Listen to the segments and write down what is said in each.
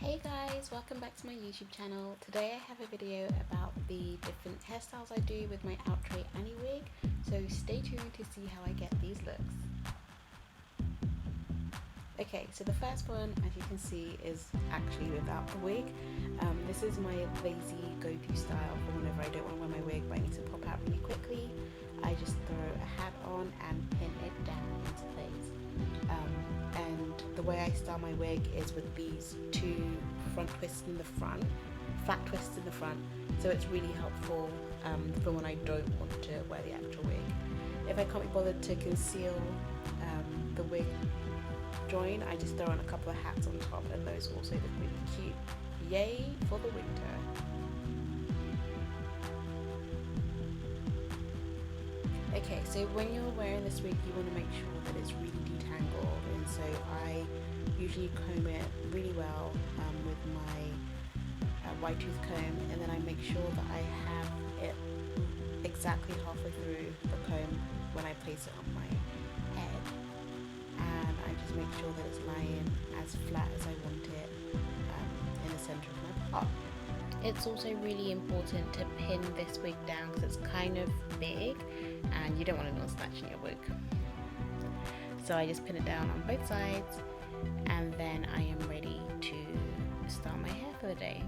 Hey guys, welcome back to my YouTube channel. Today I have a video about the different hairstyles I do with my Outre Annie wig, so stay tuned to see how I get these looks. Okay, so the first one, as you can see, is actually without the wig. This is my lazy go-to style for whenever I don't want to wear my wig but I need to pop out really quickly. I just throw a hat on and pin it down into place. And the way I style my wig is with these two front twists in the front, flat twists in the front, so it's really helpful for when I don't want to wear the actual wig. If I can't be bothered to conceal the wig join, I just throw on a couple of hats on top, and those also look really cute. Yay for the winter. Okay, so when you're wearing this wig, you want to make sure that it's really detangled, and so I usually comb it really well with my wide tooth comb, and then I make sure that I have it exactly halfway through the comb when I place it on my head, and I just make sure that it's lying as flat as I want it in the center of my pot. It's also really important to pin this wig down because it's kind of big and you don't want anyone snatching your wig. So I just pin it down on both sides, and then I am ready to style my hair for the day.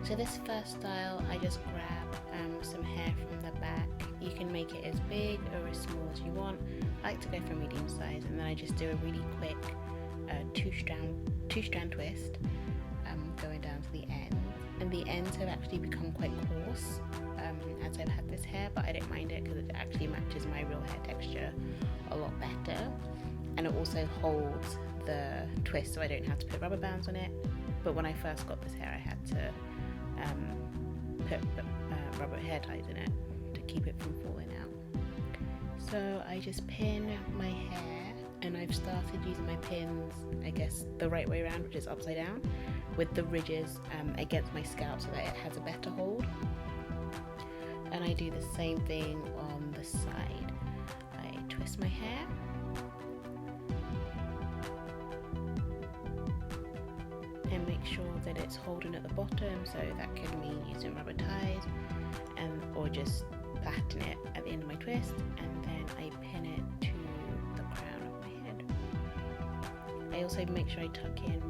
So this first style, I just grab some hair from the back. You can make it as big or as small as you want. I like to go for medium size, and then I just do a really quick two strand twist going down to the end. And the ends have actually become quite coarse as I've had this hair, but I don't mind it because it actually matches my real hair texture a lot better, and it also holds the twist so I don't have to put rubber bands on it. But when I first got this hair, I had to put rubber hair ties in it to keep it from falling out. So I just pin my hair, and I've started using my pins, I guess, the right way around, which is upside down, with the ridges against my scalp so that it has a better hold. And I do the same thing on the side. I twist my hair, and make sure that it's holding at the bottom, so that could mean using rubber ties or just plaiting it at the end of my twist, and then I pin it to the crown of my head. I also make sure I tuck in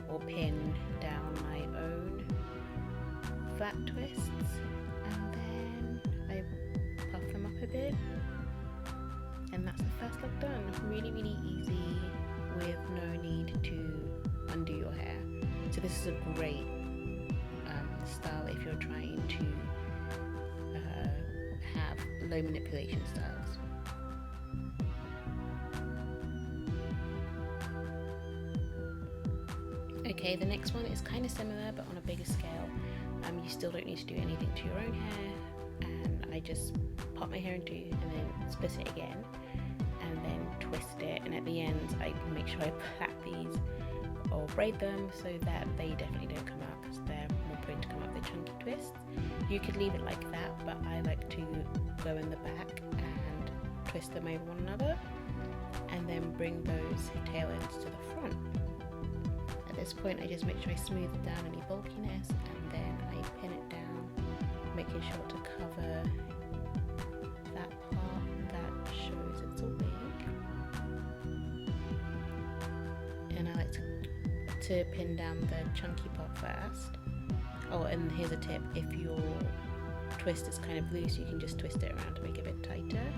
or pin down my own flat twists, and then I puff them up a bit, and that's the first look done. Really, really easy with no need to undo your hair. So this is a great style if you're trying to have low manipulation styles. Okay, the next one is kind of similar but on a bigger scale. You still don't need to do anything to your own hair, and I just pop my hair into and then split it again and then twist it, and at the end I make sure I plait these or braid them so that they definitely don't come out, because they're more prone to come out with chunky twists. You could leave it like that, but I like to go in the back and twist them over one another, and then bring those tail ends to the front. At this point I just make sure I smooth down any bulkiness, and then I pin it down, making sure to cover that part that shows it's a wig. And I like to pin down the chunky part first. Oh, and here's a tip: if your twist is kind of loose, you can just twist it around to make it a bit tighter.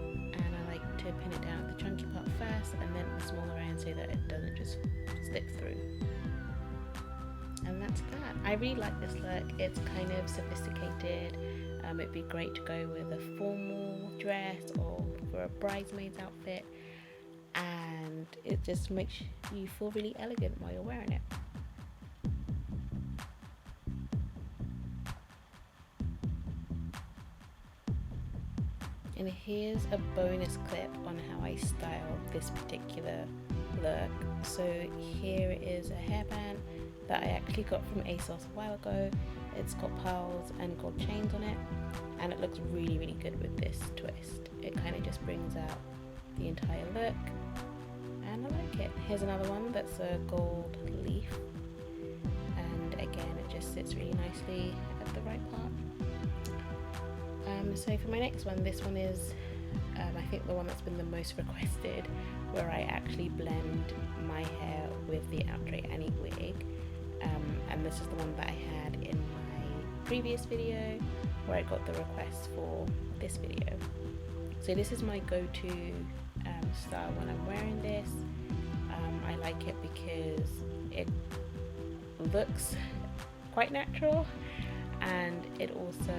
And I like to pin it down at the chunky part first, and then the smaller end, so that it doesn't just slip through. And that's that. I really like this look. It's kind of sophisticated. It'd be great to go with a formal dress or for a bridesmaid's outfit, and it just makes you feel really elegant while you're wearing it. And here's a bonus clip on how I style this particular look. So here is a hairband that I actually got from ASOS a while ago. It's got pearls and gold chains on it, and it looks really, really good with this twist. It kind of just brings out the entire look, and I like it. Here's another one that's a gold leaf, and again it just sits really nicely at the right part. So for my next one, this one is I think the one that's been the most requested, where I actually blend my hair with the Outre Annie Wig, and this is the one that I had in my previous video where I got the request for this video. So this is my go-to style when I'm wearing this. I like it because it looks quite natural, and it also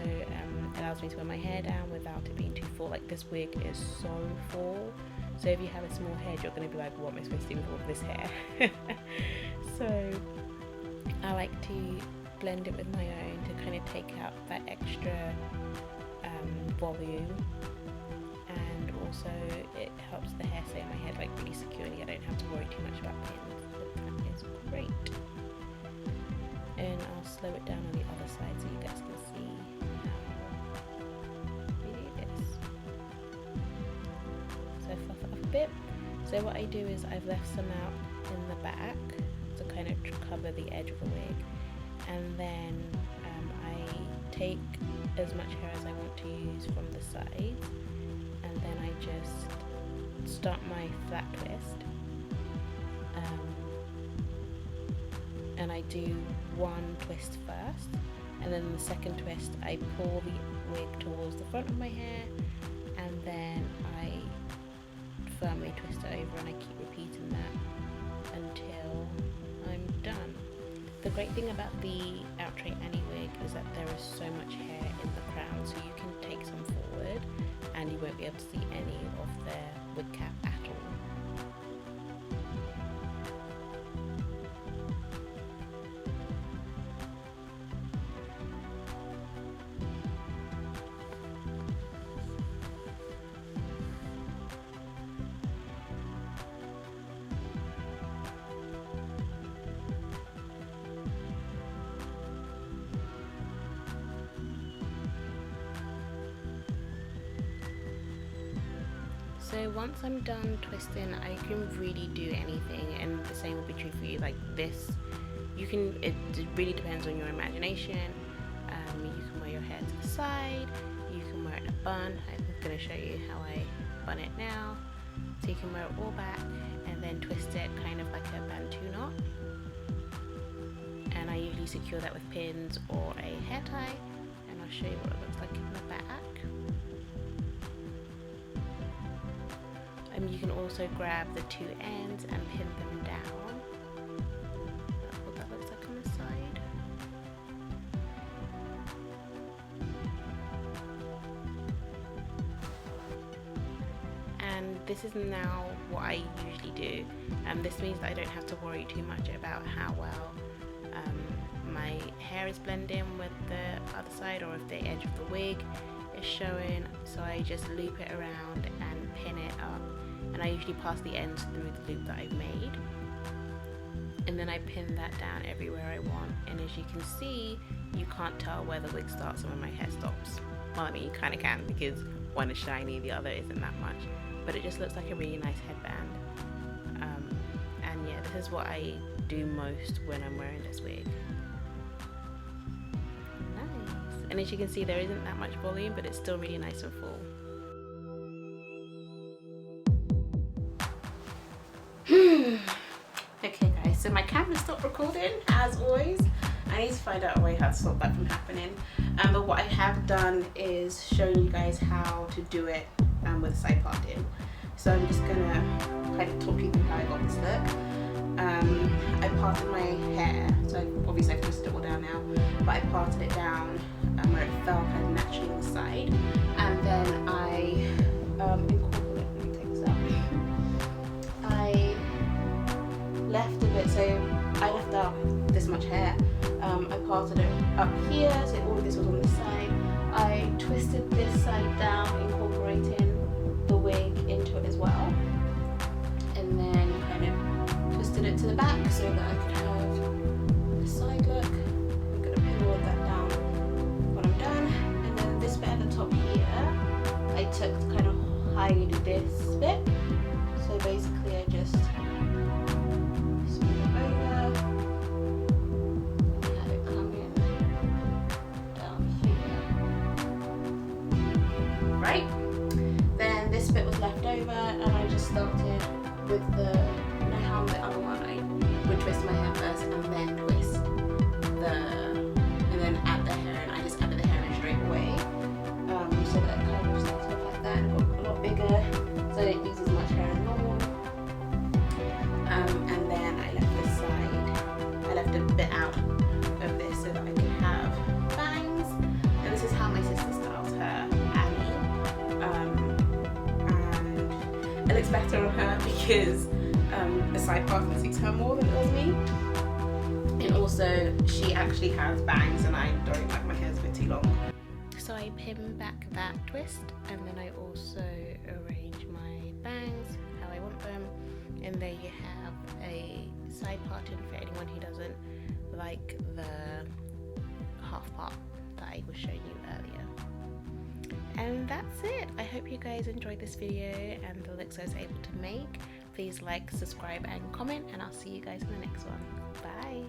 allows me to wear my hair down without it being too full. Like, this wig is so full, so if you have a small head, you're going to be like, what am I supposed to do with all of this hair? So I like to blend it with my own to kind of take out that extra volume, and also it helps the hair stay on my head like really securely. I don't have to worry too much about pins. That is great. And I'll slow it down on the other side so you guys can see how we do this. So I fluff it up a bit. So what I do is I've left some out in the back to kind of cover the edge of the wig, and then I take as much hair as I want to use from the sides, and then I just start my flat twist, and I do one twist first, and then the second twist I pull the wig towards the front of my hair, and then I firmly twist it over, and I keep repeating that until I'm done. The great thing about the Outre Annie wig is that there is so much hair in the crown, so you can take some forward and you won't be able to see any of the wig cap at all. So once I'm done twisting, I can really do anything, and the same will be true for you. Like this, you can, it really depends on your imagination. You can wear your hair to the side, you can wear it in a bun. I'm going to show you how I bun it now. So you can wear it all back and then twist it kind of like a bantu knot. And I usually secure that with pins or a hair tie, and I'll show you what it looks like in the back. You can also grab the two ends and pin them down. That's what that looks like on the side. And this is now what I usually do. This means that I don't have to worry too much about how well my hair is blending with the other side, or if the edge of the wig is showing. So I just loop it around and pin it up. And I usually pass the ends through the loop that I've made, and then I pin that down everywhere I want. And as you can see, you can't tell where the wig starts and where my hair stops. Well, I mean, you kind of can, because one is shiny, the other isn't that much, but it just looks like a really nice headband. And yeah, this is what I do most when I'm wearing this wig. Nice. And as you can see, there isn't that much volume, but it's still really nice and full. Okay guys, so my camera stopped recording as always. I need to find out a way how to stop that from happening. But what I have done is shown you guys how to do it with a side parting. So I'm just gonna kind of talk you through how I got this look. I parted my hair, so obviously I've twisted it all down now, but I parted it down where it fell kind of naturally on the side, and then I incorporated. Let me take this out. I left a bit, so I left out this much hair. I parted it up here, so all of this was on this side. I twisted this side down, incorporating the wig into it as well, and then kind of twisted it to the back so that I could have a side look. I'm going to pin all of that down when I'm done, and then this bit at the top took to kind of hide this bit. So basically I just smooth it over and have it come in down here. Right, then this bit was left over and I just started with the, you know how the other one I would twist my hair first and then twist and then add the hair, and I just added the hair in straight away, so that it kind of started off like that and got a lot bigger, so it uses as much hair as normal. And then I left this side, I left a bit out of this so that I could have bangs, and this is how my sister styles her Annie, and it looks better on her because the side part suits her more than it does me. And also, she actually has bangs and I don't like my hair's a bit too long. So I pin back that twist and then I also arrange my bangs how I want them. And there you have a side parting for anyone who doesn't like the half part that I was showing you earlier. And that's it. I hope you guys enjoyed this video and the looks I was able to make. Please like, subscribe and comment, and I'll see you guys in the next one. Bye.